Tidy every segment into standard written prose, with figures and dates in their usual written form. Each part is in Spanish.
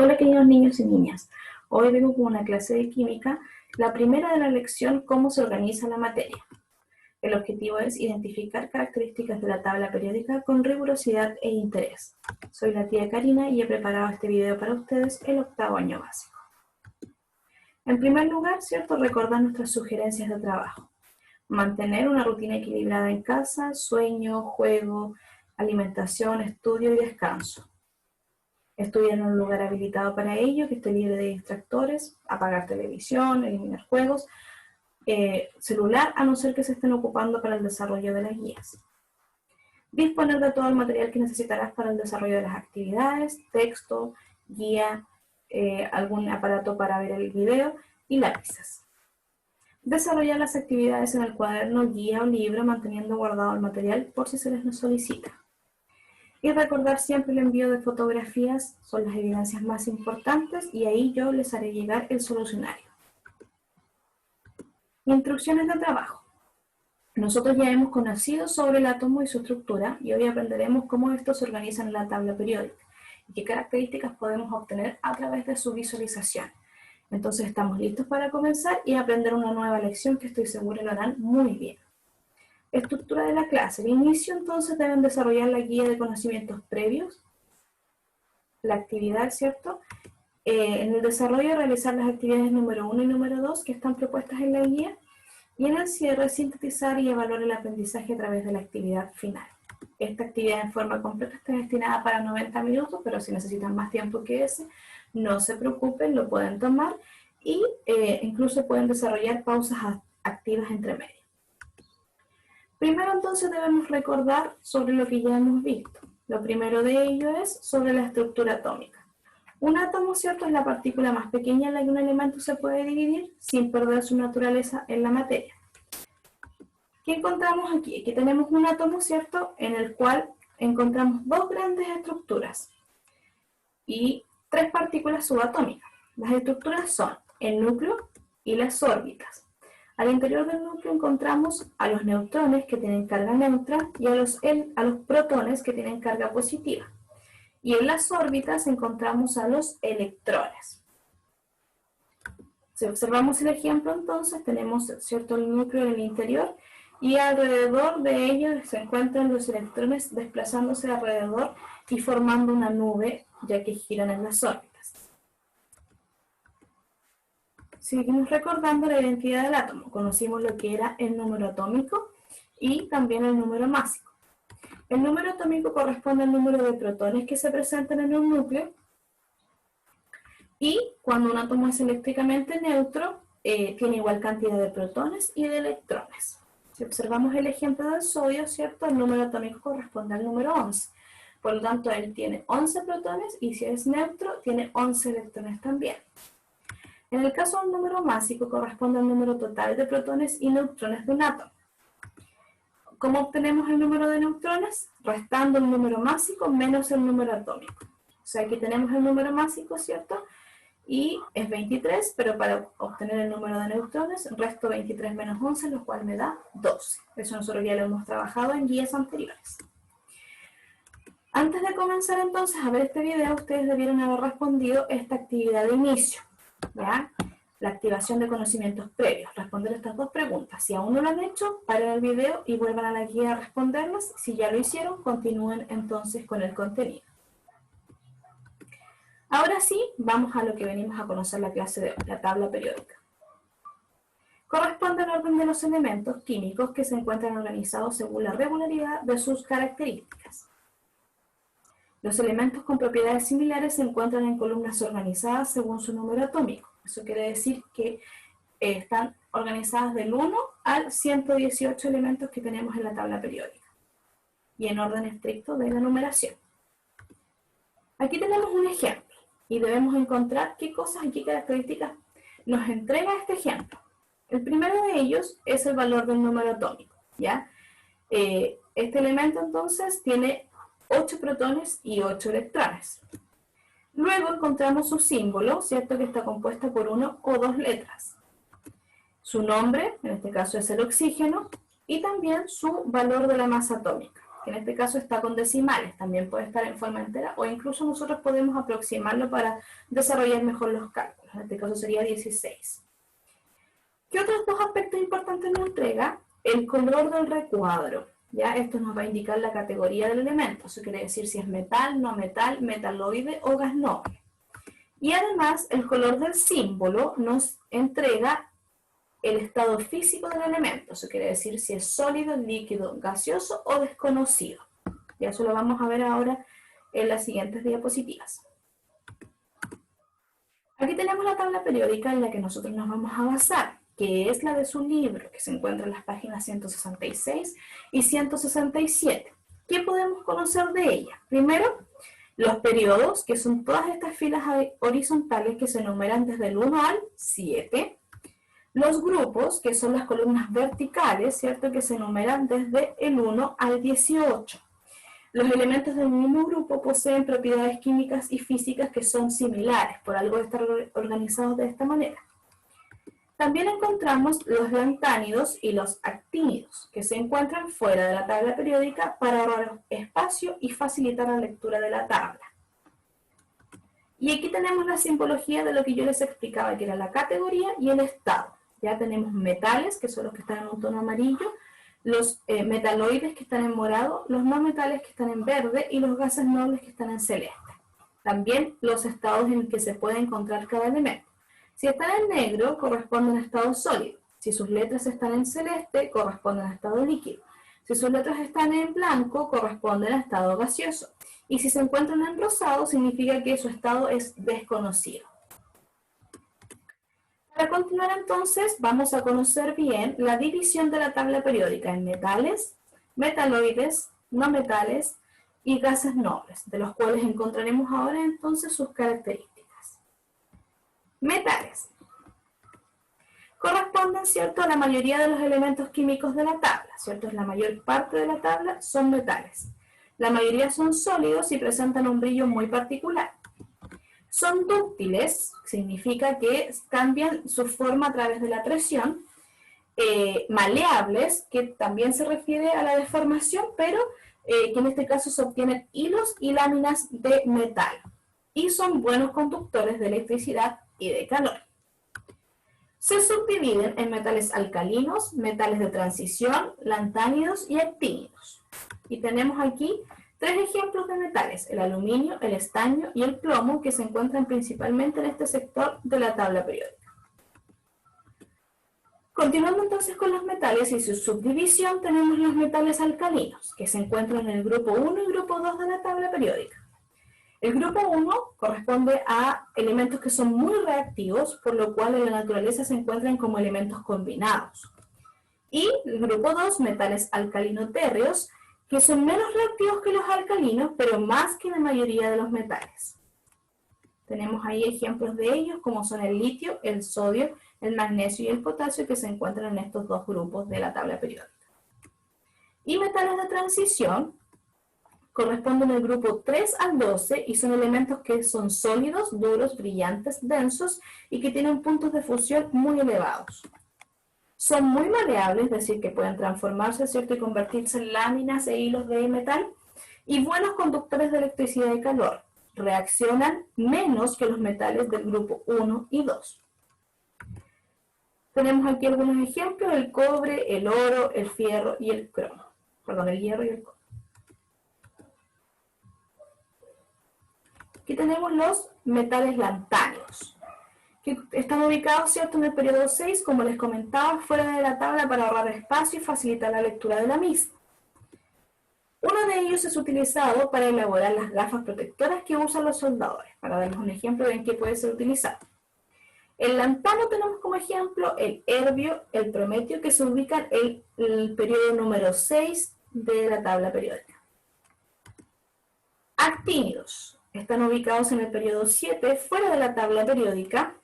Hola queridos niños y niñas, hoy vengo con una clase de química, la primera de la lección cómo se organiza la materia. El objetivo es identificar características de la tabla periódica con rigurosidad e interés. Soy la tía Karina y he preparado este video para ustedes el octavo año básico. En primer lugar, recordar nuestras sugerencias de trabajo. Mantener una rutina equilibrada en casa, sueño, juego, alimentación, estudio y descanso. Estudiar en un lugar habilitado para ello, que esté libre de distractores, apagar televisión, eliminar juegos, celular, a no ser que se estén ocupando para el desarrollo de las guías. Disponer de todo el material que necesitarás para el desarrollo de las actividades, texto, guía, algún aparato para ver el video y lápices. Desarrollar las actividades en el cuaderno, guía o libro, manteniendo guardado el material por si se les solicita. Y recordar siempre el envío de fotografías, son las evidencias más importantes y ahí yo les haré llegar el solucionario. Instrucciones de trabajo. Nosotros ya hemos conocido sobre el átomo y su estructura y hoy aprenderemos cómo estos se organizan en la tabla periódica y qué características podemos obtener a través de su visualización. Entonces estamos listos para comenzar y aprender una nueva lección que estoy segura lo harán muy bien. Estructura de la clase. De inicio, entonces, deben desarrollar la guía de conocimientos previos, la actividad, en el desarrollo, realizar las actividades número 1 y número 2 que están propuestas en la guía, y en el cierre, sintetizar y evaluar el aprendizaje a través de la actividad final. Esta actividad en forma completa está destinada para 90 minutos, pero si necesitan más tiempo que ese, no se preocupen, lo pueden tomar, y incluso pueden desarrollar pausas activas entre medio. Primero entonces debemos recordar sobre lo que ya hemos visto. Lo primero de ello es sobre la estructura atómica. Un átomo, es la partícula más pequeña en la que un elemento se puede dividir sin perder su naturaleza en la materia. ¿Qué encontramos aquí? Aquí tenemos un átomo, en el cual encontramos dos grandes estructuras y tres partículas subatómicas. Las estructuras son el núcleo y las órbitas. Al interior del núcleo encontramos a los neutrones que tienen carga neutra y a los protones que tienen carga positiva. Y en las órbitas encontramos a los electrones. Si observamos el ejemplo entonces, tenemos el núcleo en el interior y alrededor de ellos se encuentran los electrones desplazándose alrededor y formando una nube ya que giran en las órbitas. Seguimos recordando la identidad del átomo. Conocimos lo que era el número atómico y también el número másico. El número atómico corresponde al número de protones que se presentan en un núcleo y cuando un átomo es eléctricamente neutro, tiene igual cantidad de protones y de electrones. Si observamos el ejemplo del sodio, el número atómico corresponde al número 11. Por lo tanto, él tiene 11 protones y si es neutro, tiene 11 electrones también. En el caso del número másico, corresponde al número total de protones y neutrones de un átomo. ¿Cómo obtenemos el número de neutrones? Restando el número másico menos el número atómico. O sea, aquí tenemos el número másico, y es 23, pero para obtener el número de neutrones, resto 23 menos 11, lo cual me da 12. Eso nosotros ya lo hemos trabajado en guías anteriores. Antes de comenzar entonces a ver este video, ustedes debieron haber respondido esta actividad de inicio. ¿Ya? La activación de conocimientos previos, responder estas dos preguntas. Si aún no lo han hecho, paren el video y vuelvan a la guía a responderlas. Si ya lo hicieron, continúen entonces con el contenido. Ahora sí, vamos a lo que venimos a conocer la clase de hoy, la tabla periódica. Corresponde al orden de los elementos químicos que se encuentran organizados según la regularidad de sus características. Los elementos con propiedades similares se encuentran en columnas organizadas según su número atómico. Eso quiere decir que están organizadas del 1 al 118 elementos que tenemos en la tabla periódica. Y en orden estricto de la numeración. Aquí tenemos un ejemplo. Y debemos encontrar qué cosas y qué características nos entrega este ejemplo. El primero de ellos es el valor del número atómico. ¿Ya? Este elemento entonces tiene 8 protones y 8 electrones. Luego encontramos su símbolo, que está compuesta por 1 o 2 letras. Su nombre, en este caso es el oxígeno, y también su valor de la masa atómica. que en este caso está con decimales, también puede estar en forma entera, o incluso nosotros podemos aproximarlo para desarrollar mejor los cálculos. En este caso sería 16. ¿Qué otros dos aspectos importantes nos entrega? El color del recuadro. ¿Ya? Esto nos va a indicar la categoría del elemento. Eso quiere decir si es metal, no metal, metaloide o gas noble. Y además, el color del símbolo nos entrega el estado físico del elemento. Eso quiere decir si es sólido, líquido, gaseoso o desconocido. Y eso lo vamos a ver ahora en las siguientes diapositivas. Aquí tenemos la tabla periódica en la que nosotros nos vamos a basar, que es la de su libro, que se encuentra en las páginas 166 y 167. ¿Qué podemos conocer de ella? Primero, los periodos, que son todas estas filas horizontales que se enumeran desde el 1 al 7. Los grupos, que son las columnas verticales, ¿cierto? Que se enumeran desde el 1 al 18. Los elementos del mismo grupo poseen propiedades químicas y físicas que son similares, por algo están organizados de esta manera. También encontramos los lantánidos y los actínidos, que se encuentran fuera de la tabla periódica para ahorrar espacio y facilitar la lectura de la tabla. Y aquí tenemos la simbología de lo que yo les explicaba, que era la categoría y el estado. Ya tenemos metales, que son los que están en un tono amarillo, los metaloides que están en morado, los no metales que están en verde y los gases nobles que están en celeste. También los estados en que se puede encontrar cada elemento. Si están en negro, corresponden a estado sólido. Si sus letras están en celeste, corresponden a estado líquido. Si sus letras están en blanco, corresponden a estado gaseoso. Y si se encuentran en rosado, significa que su estado es desconocido. Para continuar entonces, vamos a conocer bien la división de la tabla periódica en metales, metaloides, no metales y gases nobles, de los cuales encontraremos ahora entonces sus características. Metales. Corresponden, ¿cierto?, a la mayoría de los elementos químicos de la tabla, ¿cierto? La mayor parte de la tabla son metales. La mayoría son sólidos y presentan un brillo muy particular. Son dúctiles, significa que cambian su forma a través de la presión. Maleables, que también se refiere a la deformación, pero que en este caso se obtienen hilos y láminas de metal. Y son buenos conductores de electricidad y de calor. Se subdividen en metales alcalinos, metales de transición, lantánidos y actínidos. Y tenemos aquí tres ejemplos de metales: el aluminio, el estaño y el plomo, que se encuentran principalmente en este sector de la tabla periódica. Continuando entonces con los metales y su subdivisión, tenemos los metales alcalinos, que se encuentran en el grupo 1 y grupo 2 de la tabla periódica. El grupo 1 corresponde a elementos que son muy reactivos, por lo cual en la naturaleza se encuentran como elementos combinados. Y el grupo 2, metales alcalino-térreos, que son menos reactivos que los alcalinos, pero más que la mayoría de los metales. Tenemos ahí ejemplos de ellos, como son el litio, el sodio, el magnesio y el potasio, que se encuentran en estos dos grupos de la tabla periódica. Y metales de transición corresponden al grupo 3 al 12 y son elementos que son sólidos, duros, brillantes, densos y que tienen puntos de fusión muy elevados. Son muy maleables, es decir, que pueden transformarse, ¿cierto?, y convertirse en láminas e hilos de metal, y buenos conductores de electricidad y calor. Reaccionan menos que los metales del grupo 1 y 2. Tenemos aquí algunos ejemplos: el cobre, el oro, el fierro y el cromo. Perdón, el hierro y el cobre. Aquí tenemos los metales lantánidos, que están ubicados, ¿cierto?, en el periodo 6, como les comentaba, fuera de la tabla para ahorrar espacio y facilitar la lectura de la misma. Uno de ellos es utilizado para elaborar las gafas protectoras que usan los soldadores, para darles un ejemplo de en qué puede ser utilizado. El lantano tenemos como ejemplo el herbio, el prometio, que se ubican en el periodo número 6 de la tabla periódica. Actínidos están ubicados en el periodo 7, fuera de la tabla periódica,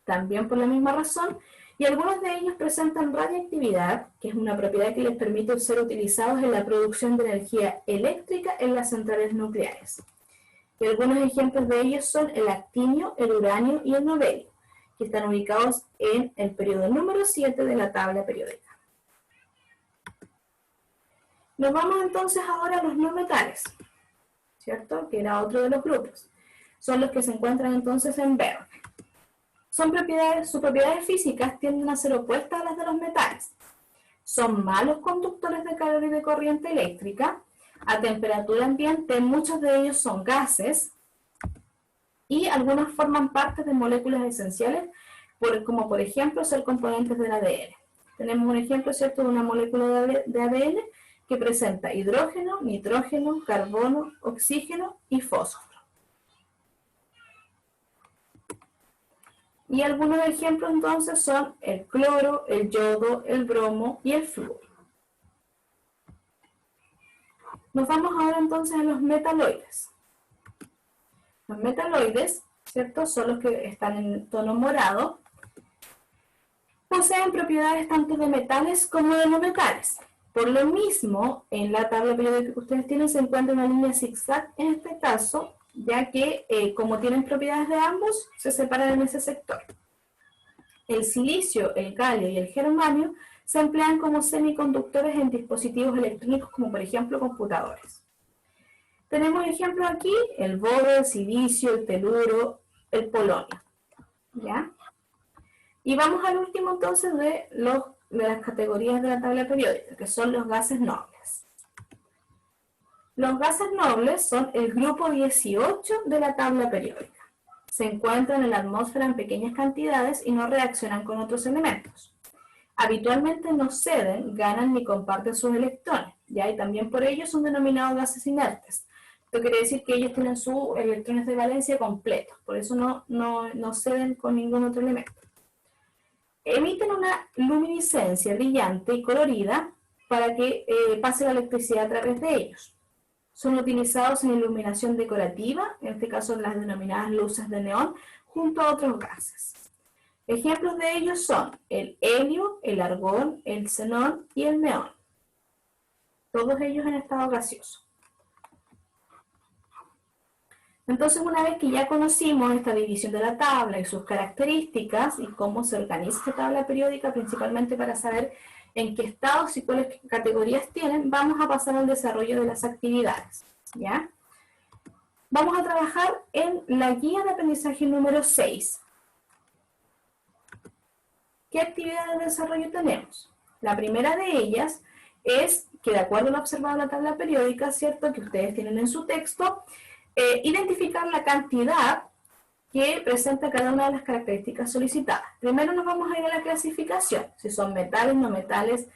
también por la misma razón, y algunos de ellos presentan radiactividad, que es una propiedad que les permite ser utilizados en la producción de energía eléctrica en las centrales nucleares. Y algunos ejemplos de ellos son el actinio, el uranio y el novelio, que están ubicados en el periodo número 7 de la tabla periódica. Nos vamos entonces ahora a los no metales, ¿cierto? Que era otro de los grupos. Son los que se encuentran entonces en verde. Sus propiedades físicas tienden a ser opuestas a las de los metales. Son malos conductores de calor y de corriente eléctrica. A temperatura ambiente, muchos de ellos son gases y algunos forman parte de moléculas esenciales, como por ejemplo ser componentes del ADN. Tenemos un ejemplo, ¿cierto?, de una molécula de ADN que presenta hidrógeno, nitrógeno, carbono, oxígeno y fósforo. Y algunos ejemplos entonces son el cloro, el yodo, el bromo y el flúor. Nos vamos ahora entonces a los metaloides. Los metaloides, ¿cierto?, son los que están en tono morado. Poseen propiedades tanto de metales como de no metales. Por lo mismo, en la tabla periódica que ustedes tienen se encuentra una línea zigzag en este caso, ya que como tienen propiedades de ambos, se separan en ese sector. El silicio, el galio y el germanio se emplean como semiconductores en dispositivos electrónicos como por ejemplo computadores. Tenemos ejemplos aquí, el borio, el silicio, el teluro, el polonio. ¿Ya? Y vamos al último entonces de las categorías de la tabla periódica, que son los gases nobles. Los gases nobles son el grupo 18 de la tabla periódica. Se encuentran en la atmósfera en pequeñas cantidades y no reaccionan con otros elementos. Habitualmente no ceden, ganan ni comparten sus electrones, ¿ya? Y también por ello son denominados gases inertes. Esto quiere decir que ellos tienen sus electrones de valencia completos, por eso no ceden con ningún otro elemento. Emiten una luminiscencia brillante y colorida para que pase la electricidad a través de ellos. Son utilizados en iluminación decorativa, en este caso las denominadas luces de neón, junto a otros gases. Ejemplos de ellos son el helio, el argón, el xenón y el neón. Todos ellos en estado gaseoso. Entonces, una vez que ya conocimos esta división de la tabla y sus características y cómo se organiza esta tabla periódica, principalmente para saber en qué estados y cuáles categorías tienen, vamos a pasar al desarrollo de las actividades, ¿ya? Vamos a trabajar en la guía de aprendizaje número 6. ¿Qué actividades de desarrollo tenemos? La primera de ellas es que, de acuerdo a lo observado en la tabla periódica, ¿cierto?, que ustedes tienen en su texto, identificar la cantidad que presenta cada una de las características solicitadas. Primero nos vamos a ir a la clasificación. Si son metales, no metales,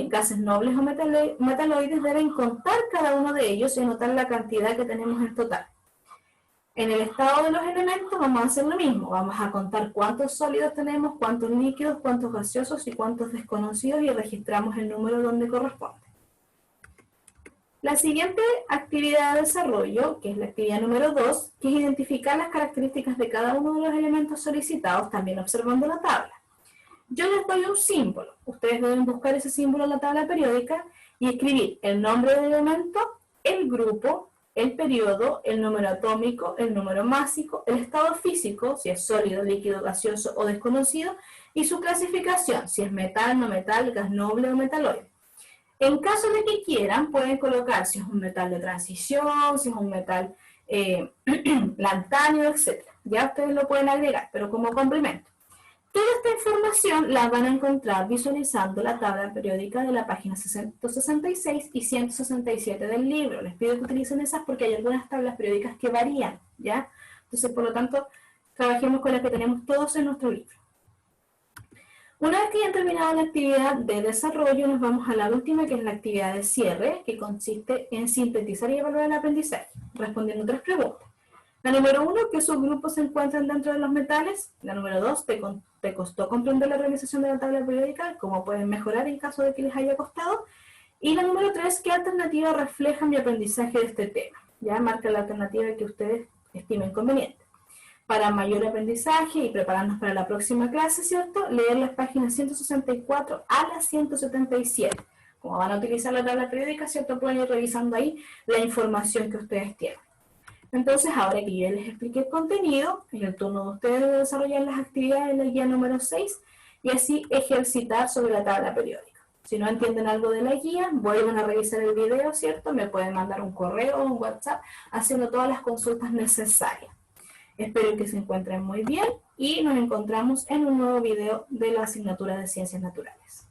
gases nobles o metaloides, deben contar cada uno de ellos y anotar la cantidad que tenemos en total. En el estado de los elementos vamos a hacer lo mismo. Vamos a contar cuántos sólidos tenemos, cuántos líquidos, cuántos gaseosos y cuántos desconocidos y registramos el número donde corresponde. La siguiente actividad de desarrollo, que es la actividad número 2, que es identificar las características de cada uno de los elementos solicitados, también observando la tabla. Yo les doy un símbolo. Ustedes deben buscar ese símbolo en la tabla periódica y escribir el nombre del elemento, el grupo, el periodo, el número atómico, el número másico, el estado físico, si es sólido, líquido, gaseoso o desconocido, y su clasificación, si es metal, no metal, gas noble o metaloide. En caso de que quieran, pueden colocar si es un metal de transición, si es un metal lantáneo, etc. Ya ustedes lo pueden agregar, pero como complemento. Toda esta información la van a encontrar visualizando la tabla periódica de la página 166 y 167 del libro. Les pido que utilicen esas porque hay algunas tablas periódicas que varían, ¿ya? Entonces, por lo tanto, trabajemos con las que tenemos todos en nuestro libro. Una vez que ya han terminado la actividad de desarrollo, nos vamos a la última, que es la actividad de cierre, que consiste en sintetizar y evaluar el aprendizaje, respondiendo 3 preguntas. La número 1, ¿qué subgrupos se encuentran dentro de los metales? La número 2, ¿te costó comprender la organización de la tabla periódica? ¿Cómo pueden mejorar en caso de que les haya costado? Y la número 3, ¿qué alternativa refleja mi aprendizaje de este tema? Ya marca la alternativa que ustedes estimen conveniente. Para mayor aprendizaje y prepararnos para la próxima clase, ¿cierto?, leer las páginas 164 a las 177. Como van a utilizar la tabla periódica, ¿cierto?, pueden ir revisando ahí la información que ustedes tienen. Entonces, ahora que yo les expliqué el contenido, es el turno de ustedes de desarrollar las actividades de la guía número 6 y así ejercitar sobre la tabla periódica. Si no entienden algo de la guía, vuelven a revisar el video, ¿cierto? Me pueden mandar un correo o un WhatsApp haciendo todas las consultas necesarias. Espero que se encuentren muy bien y nos encontramos en un nuevo video de la asignatura de Ciencias Naturales.